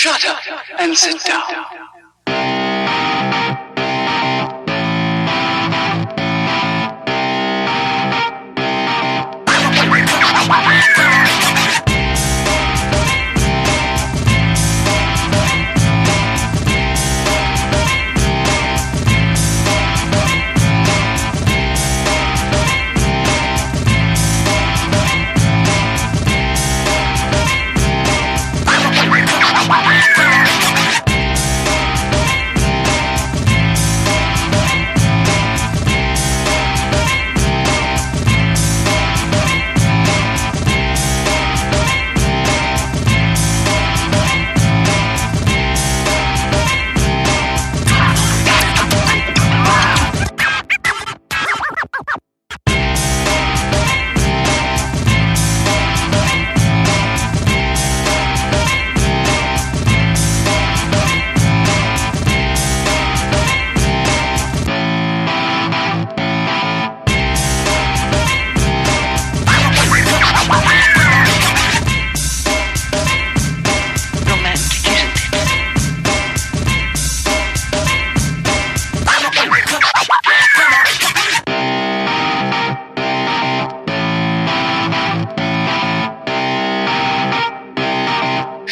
Shut up and sit down.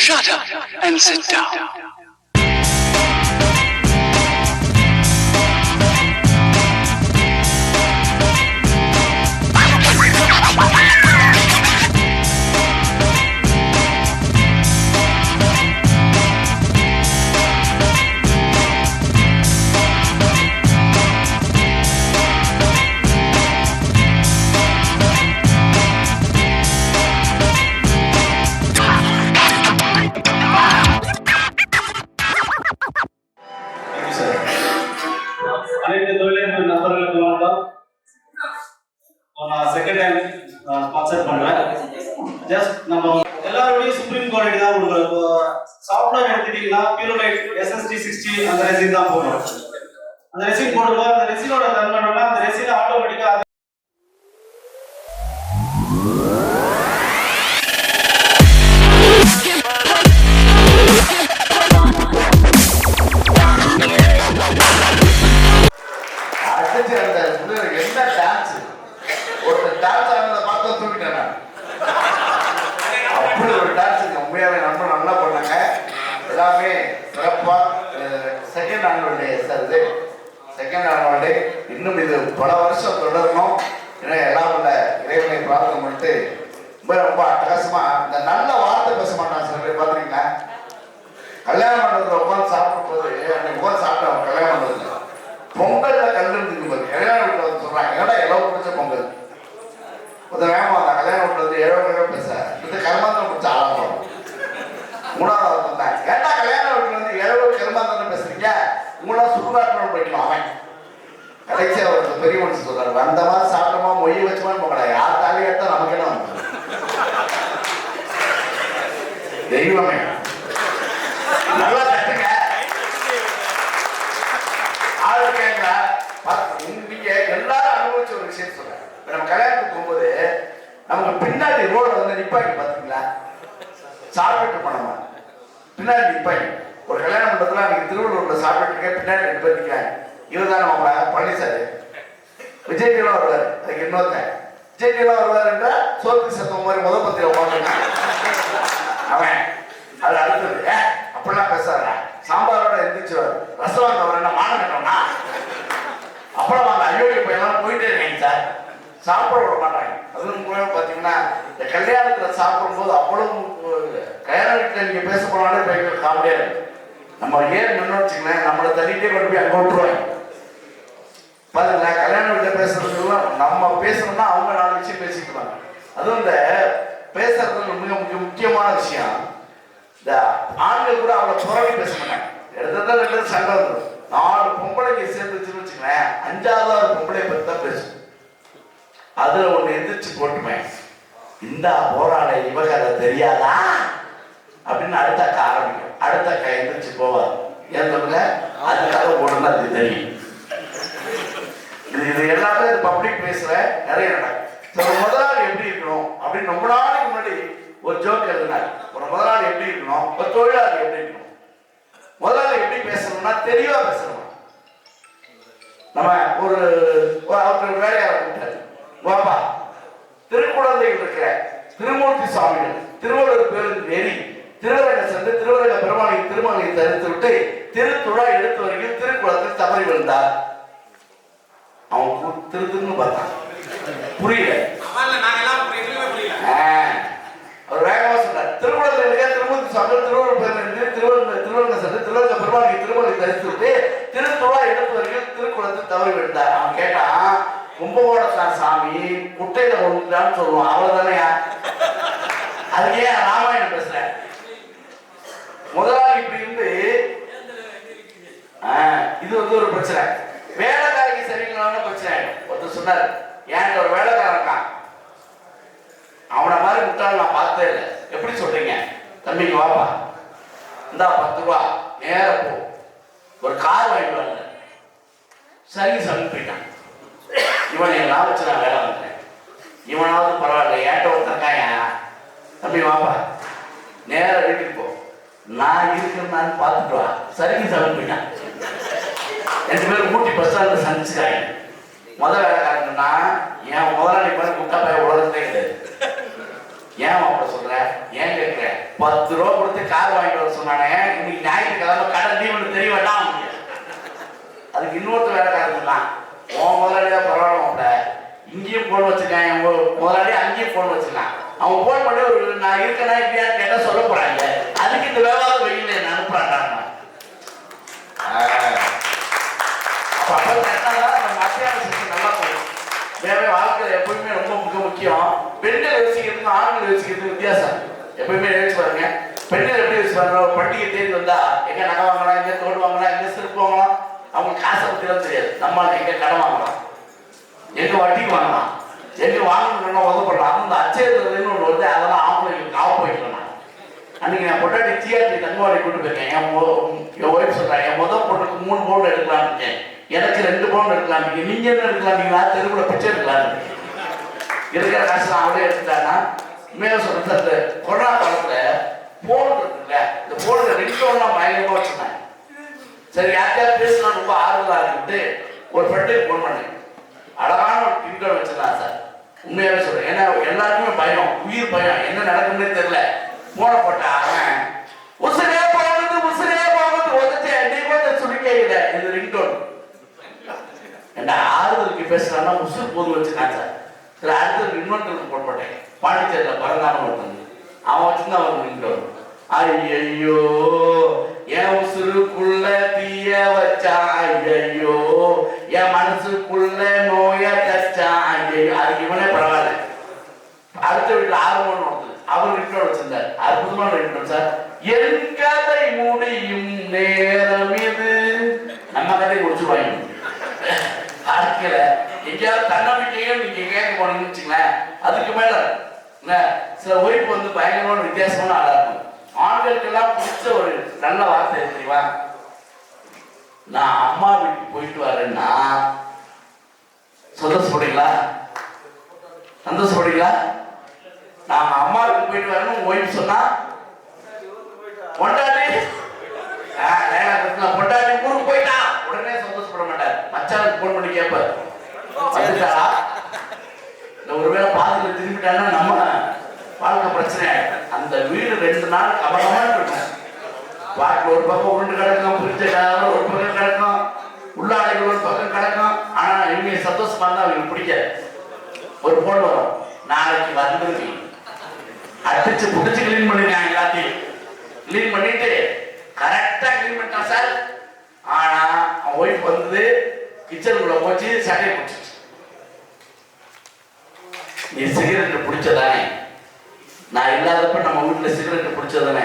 Shut up and sit down. அனைத்து தொழில்நுட்ப நண்பர்களுக்கு வணக்கம். நான் செகண்ட் டைம் ஸ்பான்சர் பண்றேன். ஜஸ்ட் நம்ம எல்லாரோடையும் சுப்ரீம் குவாலிட்டி தான் கொடுக்குறோம். இப்போ சாஃப்ட்வேர் எடுத்துட்டீங்கன்னா பியூரோலைட் SSD 60 அந்த ரெசின் தான் போடுறோம். அந்த ரெசின் போடும்போது அந்த ரெசினோட தன்மை என்னன்னா அந்த ரெசின் ஆட்டோமேட்டிக்கா என்ன டான்ஸ் ஒரு டான்ஸ் ஆனதை பார்த்து தூக்கிட்டேன். அப்படி ஒரு டான்ஸ் உண்மையாவே நண்பர் நல்லா பண்ணாங்க. எல்லாமே சிறப்பா. செகண்ட் ஆனுவல் டே சார், இது செகண்ட் ஆனுவல் டே. இன்னும் இது பல வருஷம் தொடரணும். ஏன்னா எல்லாம் உள்ள இறைவனை பிரார்த்தனை பண்ணிட்டு ரொம்ப அட்டகாசமா இந்த நல்ல வார்த்தை பேச மாட்டாங்க. சில பேர் பார்த்துருக்கீங்களா, கல்யாண மண்டபத்தில் உட்காந்து சாப்பிடும் போது அன்னைக்கு உட்காந்து சாப்பிட்டேன். கல்யாண மண்டபத்தில் பொங்கல்ல கல்லு இருக்கும்போது கல்யாண வீட்டில் வந்து சொல்றாங்க, ஏன்னா எல்லாம் பிடிச்ச பொங்கல் கொஞ்சம் வேகமா வந்தா கல்யாண வீட்டில் வந்து எவ்வளோ பேச இந்த கருமாந்திரம் பிடிச்ச ஆளாகும். மூணாவது வந்தாங்க, ஏன்னா கல்யாண வீட்டில் வந்து எவ்வளவு கருமாந்திரம் பேசுறீங்க, உங்களாம் சுடுகாட்டு போய்க்கலாம். அவன் கடைசியா ஒரு பெரிய மனுஷன் சொல்றாரு, வந்த மாதிரி சாப்பிட்டோமா மொய் வச்சுமான்னு போகல, யார் தாலி எடுத்தா நமக்கு என்ன வந்து தெய்வமே நல்லா கட்டுங்க. நீங்க எல்லாரும் அனுபவிச்ச ஒரு விஷயம் சொல்றேன். நம்ம கல்யாணத்துக்கு போகும்போது நமக்கு பின்னாடி ரோடு வந்து நிப்பாங்க பாத்தீங்களா, சாப்பிட்டு போனோமா பின்னாடி நிப்பாங்க. ஒரு கல்யாண மண்டபத்துல அன்னைக்கு திருவள்ளூர்ல சாப்பிட்டு பின்னாடி 2 பேர் நிற்கிறாங்க. இவர் தான் நம்ம பழனிசாமி. விஜய்லாம் வருவாரு, அதுக்கு இன்னொருத்தன் விஜய்லாம் வருவார் என்ற சோத்து சத்தம் மாதிரி முத பத்திர உட்காந்துங்க. அவன் அது அடுத்தது அப்படிலாம் பேசாத, சாம்பாரோட எந்திரிச்சுவாரு, ரசம் வாங்க என்ன மானம் கட்டோம்னா அப்புறம் அந்த அயோக்கிய பையெல்லாம் போயிட்டே இருக்காங்க சார், சாப்பிட விட மாட்டாங்க. அதுவும் மூலம் பார்த்தீங்கன்னா இந்த கல்யாணத்தில் சாப்பிடும்போது அவ்வளவு கல்யாண வீட்டில் நீங்கள் பேச போனாலே பயங்கர காமெடியாக இருக்கு. நம்ம ஏன் நின்று வச்சுக்கலேன், நம்மளை தள்ளிட்டே கொண்டு போய் அங்கே விட்டுருவாங்க. பாருங்களா, கல்யாண வீட்டில் பேசுறதுலாம் நம்ம பேசணும்னா அவங்க 4 விஷயம் பேசிக்கலாம். அதுவும் இந்த பேசுறதுல மிக முக்கியமான விஷயம், இந்த ஆண்கள் கூட அவளை புறவி பேச மாட்டாங்க. எடுத்தா 2 சண்டை வந்துடும். 4 பொம்பளைங்க சேர்ந்துச்சுன்னு வச்சுக்கலேன், 5வது பொம்பளை பற்றி தான் பேசும். அதுல ஒண்ணு எந்திரிச்சு போட்டுமே, இந்த போராட இவங்க அதை தெரியாதா அப்படின்னு அடுத்த அக்கா ஆரம்பிக்கும். அடுத்த அக்கா எந்திரிச்சு போவார், ஏன் சொல்லுங்க, அதுக்காக ஒண்ணுன்னா அது தெரியும். இது எல்லாமே பப்ளிக் பிளேஸ்ல நிறைய நடக்கும். முதலாளி எப்படி இருக்கணும் அப்படின்னு ரொம்ப நாளைக்கு முன்னாடி ஒரு ஜோக் எழுதினார். ஒரு முதலாளி எப்படி இருக்கணும், ஒரு தொழிலாளி எப்படி இருக்கணும், முதலாளி எப்படி பேசணும்னா தெளிவா பேசணும். நம்ம அவருக்கு வேலையா இருக்காரு, வாப்பா திருக்குழந்தைகள் இருக்கிற திருமூர்த்தி சுவாமிகள் திருவள்ளுவர் பேருந்து ஏறி திருவரங்க சென்று திருவரங்க பெருமாளின் திருமகளை தரித்து விட்டு திருத்துழா எடுத்து வருகிற திருக்குளத்தில் தவறி விழுந்தார். அவன் திருத்துன்னு பார்த்தான், புரியல. அவர் வேகமா சொன்னார், திருக்குளத்தில் திருமூர்த்தி சுவாமிகள் திருவள்ளுவர் பேருந்து திருவரங்க சென்று திருவரங்க பெருமாளின் திருமலை தரித்து விட்டு திருத்துழா எடுத்து வருகிற திருக்குளத்தில் தவறி விழுந்தார். அவன் கேட்டான், கும்பகோணத்தான் சாமி குட்டையில ஒன்றான்னு சொல்லுவான், அவ்வளவுதானே. அதுக்கே ராமாயணம் பேசுற முதலாளி இப்படி இருந்து இது ஒரு பிரச்சனை. வேலைக்காரிக்கு சரிங்களான பிரச்சனை. ஒருத்தர் சொன்னார், ஏன் ஒரு வேலைக்காரன் இருக்கான், அவனை மாதிரி முட்டாள் நான் பார்த்தே இல்லை. எப்படி சொல்றீங்க தம்பிக்கு, வாப்பா இந்தா 10 ரூபா நேர போ ஒரு கார் வாங்கிட்டு வாங்க. சரி சொல்லி போயிட்டான். இவனை எல்லாம் வச்சு நான் வேலை பண்றேன், இவனாவது பரவாயில்ல, ஏன்ட்ட ஒருத்தருக்காயா, தம்பி வாப்பா நேர வீட்டுக்கு போ, நான் இருக்கிறேன்னு பார்த்துட்டு வா. சரிக்கு சமைச்சு போயிட்டான். 2 பேரும் ஊட்டி பஸ் ஸ்டாண்ட்ல சந்திச்சுக்காங்க. முதல் வேலைக்காரங்கன்னா என் முதலாளி மாதிரி முட்டா போய் உலகத்தே கிடையாது. ஏன் அப்படி சொல்ற, ஏன் கேட்கிற, 10 ரூபா கொடுத்து கார் வாங்கிட்டு வர சொன்னானே, இன்னைக்கு ஞாயிற்றுக்கிழமை கடை லீவுன்னு தெரிய வேண்டாம். அதுக்கு இன்னொருத்தர் வேலைக்காரன் தான், உன் முதலாளியா பரவாயில்ல, இங்கேயும் போன் வச்சிருக்கான், முதலாளி அங்கேயும் போன் வச்சிருக்கான். அவன் போன் பண்ணி ஒரு நான் இருக்கேன்னா இப்படியான்னு கேட்டா சொல்ல போறாங்க. அதுக்கு இந்த வியாபாரம் வெயில என்ன அனுப்புறாங்க. நல்லா போகும். வேற வாழ்க்கையில எப்பவுமே ரொம்ப மிக முக்கியம். பெண்கள் யோசிக்கிறதுக்கும் ஆண்கள் யோசிக்கிறதுக்கு வித்தியாசம். எப்பவுமே யோசிச்சு பாருங்க, பெண்கள் எப்படி யோசிச்சு பாருங்க, பண்டிகை தேடி வந்தா எங்க நகை வாங்கலாம், எங்க தோடு வாங்கலாம், எங்க செருப்பு வாங்கலாம், அவங்களுக்கு காசை பத்திலாம் தெரியாது. நம்ம எங்க கடன் வாங்கலாம், எங்க வட்டிக்கு வாங்கலாம், எங்க வாங்கணும்னா உதப்படலாம். அந்த அச்சயத்துன்னு ஒன்று வந்து அதெல்லாம் ஆம்பளைங்களுக்கு காவ போய்க்கலாம். அன்னைக்கு நான் பொட்டாட்டி தியாட்டி தங்கவாடி கூட்டு போயிருக்கேன். என் ஒய்ஃப் சொல்றேன், என் முதல் பொண்ணுக்கு 3 பவுன் எடுக்கலான்னு இருக்கேன், எனக்கு 2 பவுன் எடுக்கலாம், நீங்க என்ன எடுக்கலாம்னீங்களா, தெருவுல பிச்சை எடுக்கலான்னு இருக்கிற காசு அவளே எடுத்துட்டான்னா. மேல சொல்றது, கொரோனா காலத்துல போன் இருக்குல்ல, இந்த போன்ல ரிங்டோன்லாம் பயங்கரமா வச்சிருந்தாங்க. சரி யார்கிட்ட பேசலாம் ரொம்ப ஆர்வலா இருக்கு, ஒரு ஃப்ரெண்டுக்கு போன் பண்ணேன். அழகான ஒரு ரிங்டோன் வச்சிருந்தான் சார். உண்மையாவே சொல்றேன், ஏன்னா எல்லாருக்குமே பயம், உயிர் பயம், என்ன நடக்கும்னே தெரியல. போன போட்டா அவன் உசுரே போகுது உதச்சு என்னைக்கு சுருக்கே இல்லை. இது ரிங்டோன் என்ன ஆறுதலுக்கு பேசுறான்னா உசுறு போது வச்சுக்கான் சார். சரி அடுத்தது இன்னொருத்தருக்கு போட போட்டேன், பாண்டிச்சேரியில பரந்தாமன் ஒருத்தன், அவன் வச்சுருந்தான் அவன் ரிங்டோன். ஐயோ என் உசுருக்குள்ள தீய வச்சான், ஐயோ என் மனசுக்குள்ள நோய தச்சான், ஐயோ. அதுக்கு இவனே பரவாயில்ல. அடுத்த வீட்டுல 6 மணி ஒருத்தர் அவர் ரிங்டோன் வச்சிருந்தார், அற்புதமான ரிங்டோன் சார். என் கதை முடியும் நேரம் இது, நம்ம கதை முடிச்சுருவாங்க. வாழ்க்கையில எங்கேயாவது தன்னம்பிக்கையே நீங்க கேட்க போனீங்கன்னு வச்சுங்களேன், அதுக்கு மேல சில ஒய்ஃப் வந்து பயங்கரமான வித்தியாசமான ஆளா இருக்கும். ஆண்களுக்கெல்லாம் பிடிச்ச ஒரு நல்ல வார்த்தை தெரியுமா, நான் அம்மா வீட்டுக்கு போயிட்டு வரேன்னா சந்தோஷப்படுறீங்களா, சந்தோஷப்படுறீங்களா? நான் அம்மா வீட்டுக்கு போயிட்டு வரேன்னு ஒய்ஃப் சொன்னா, பொண்டாட்டி பொண்டாட்டி ஊருக்கு போயிட்டா உடனே சந்தோஷப்பட மாட்டார். மச்சானுக்கு போன் பண்ணி கேட்பார், வந்துட்டாளா, இந்த ஒருவேளை பாதியில திரும்பிட்டான்னா நம்ம வாழ்க்கை பிரச்சனை. அந்த வீடு 2 நாள் கவனமா இருக்கும். வாட்டில் ஒரு பக்கம் உருண்டு கிடக்கும், பிரிச்ச ஒரு பக்கம் கிடக்கும், உள்ளாடைகள் ஒரு பக்கம் கிடக்கும். ஆனா இவங்க சந்தோஷமா இருந்தா அவங்களுக்கு பிடிக்காது. ஒரு போன் வரும், நாளைக்கு வந்துருக்கு, அடிச்சு புடிச்சு கிளீன் பண்ணிருக்காங்க, எல்லாத்தையும் கிளீன் பண்ணிட்டு கரெக்டா கிளீன் பண்ணிட்டான் சார். ஆனா அவன் ஒய்ஃப் வந்து கிச்சனுக்குள்ள போச்சு, சட்டையை பிடிச்சிச்சு. நீ சிகரெட் பிடிச்சதானே, நான் இல்லாதப்ப நம்ம வீட்டுல சிகரெட் பிடிச்சதானே,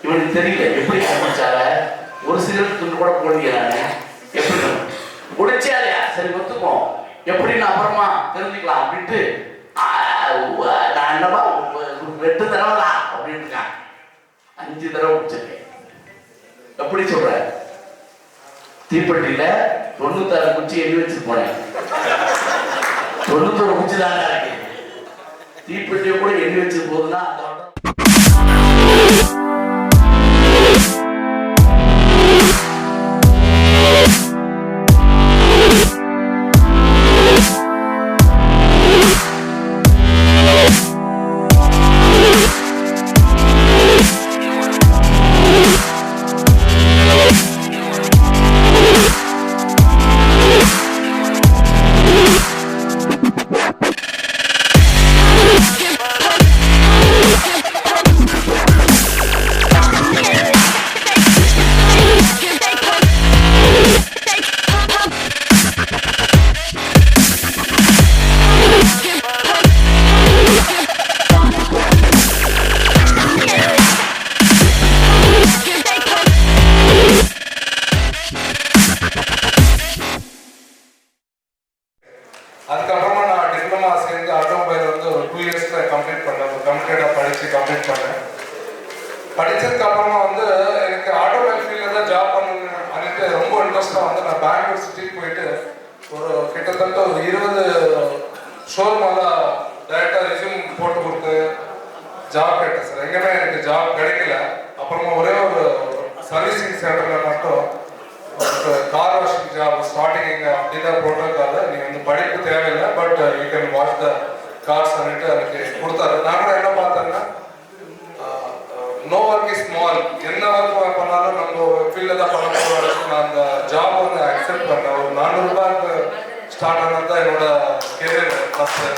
இவனுக்கு தெரியல எப்படி பிடிச்சால, ஒரு சிகரெட் துண்டு கூட போடுகிறானே, எப்படி பிடிச்சா இல்லையா, சரி ஒத்துக்குவோம், எப்படின்னு அப்புறமா தெரிஞ்சுக்கலாம் அப்படின்ட்டு நான் என்னப்பா 8 தடவை தான் அப்படின்னு இருக்கான். 5 தடவை பிடிச்சிருக்கேன். எப்படி சொல்ற, தீப்பெட்டியில 96 குச்சி எண்ணி வச்சுட்டு போனேன், 91 குச்சி தான் இருக்கு. தீப்பெட்டியை கூட எண்ணி வச்சு போதுன்னா அந்த சிட்டிக்கு போயிட்டு ஒரு கிட்டத்தட்ட ஒரு 20 ஷோரூமெல்லாம் டைரெக்டாக ரெஸ்யூம் போட்டு கொடுத்து ஜாப் கேட்டேன் சார். எங்கேயுமே எனக்கு ஜாப் கிடைக்கல. அப்புறமா ஒரே ஒரு சர்வீசிங் சென்டரில் மட்டும் கார் வாஷிங் ஜாப் ஸ்டார்டிங் இங்கே அப்படிதான் போட்டிருக்காரு. நீங்கள் வந்து படிப்பு தேவையில்லை, but you can wash the cars சொல்லிட்டு எனக்கு கொடுத்தாரு. நான் கூட என்ன பார்த்தேன்னா நோ ஒர்க் இஸ் ஸ்மால், என்ன ஒர்க் பண்ணாலும் நம்ம ஃபீல்டில் தான் பண்ண போகிறோம். நான் அந்த ஜாப் வந்து அக்செப்ட் பண்ணேன். ஒரு 400 ரூபாய்க்கு ஸ்டார்ட் ஆனது தான் என்னோட கெரியர் ஃபஸ்ட்டு.